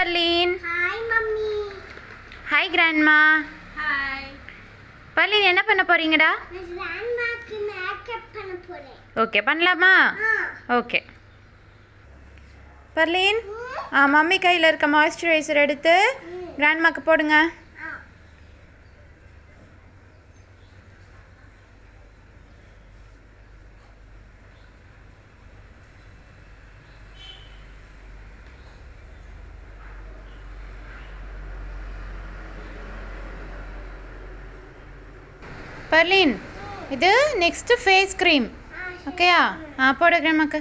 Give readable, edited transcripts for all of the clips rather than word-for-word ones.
Perlin. Hi, Mummy. Hi, Grandma. Hi. Perlin, என்ன பண்ண போறீங்கடா? Grandmaக்கு makeup பண்ண போறேன். ஓகே, பண்ணலாமா? ஓகே. Perlin, மம்மி கையில் இருக்க மாய்ஸ்சரைசர் எடுத்து கிராண்ட்மாக்கு போடுங்க. Perlin, இது நெக்ஸ்ட் ஃபேஸ் க்ரீம். ஓகேயா? போடு கிராண்ட்மாக்கு.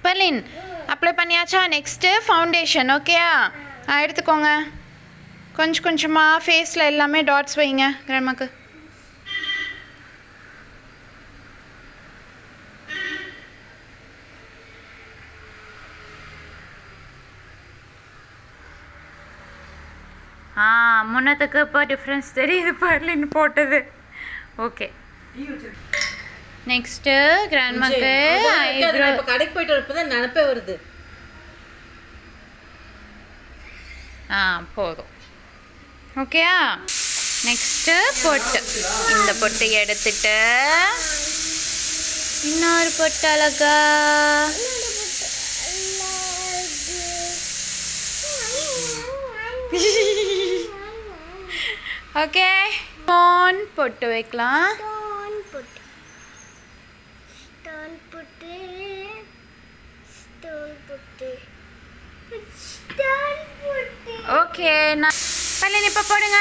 Perlin, அப்ளை பண்ணியாச்சா? Next foundation. ஓகேயா? எடுத்துக்கோங்க. கொஞ்சம் கொஞ்சமாக ஃபேஸில் எல்லாமே டாட்ஸ் வைங்க கிராண்ட்மாக்கு. முன்னத்துக்கு இப்போ டிஃப்ரென்ஸ் தெரியுது பர்லின் போட்டது. ஓகே, நெக்ஸ்ட்டு கிராண்ட்மாக்கு ஐப்ரோ. இப்போ கடைக்கு போயிட்டு வரப்பதான் நினப்பே வருது. போதும். ஓகேயா? நெக்ஸ்ட்டு பொட்டு. இந்த பொட்டு எடுத்துட்டு இன்னொரு பொட்டு அழகா. ஓகே, ஸ்டோன் பொட்டு வைக்கலாம். ஓகே, நான் பர்லின் இப்போ போடுங்க.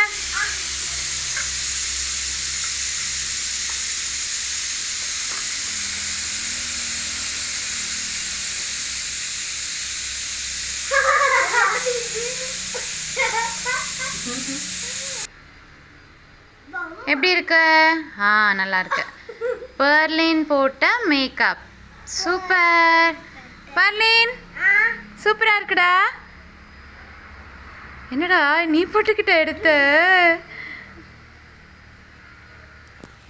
எப்படி இருக்கு? நல்லா இருக்கு. பர்லின் போட்ட மேக்கப் சூப்பர். பர்லின் சூப்பரா இருக்குடா. என்னடா நீ போட்டுக்கிட்ட எடுத்து?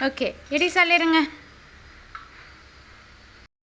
ஓகே, எடி சொல்லிடுங்க.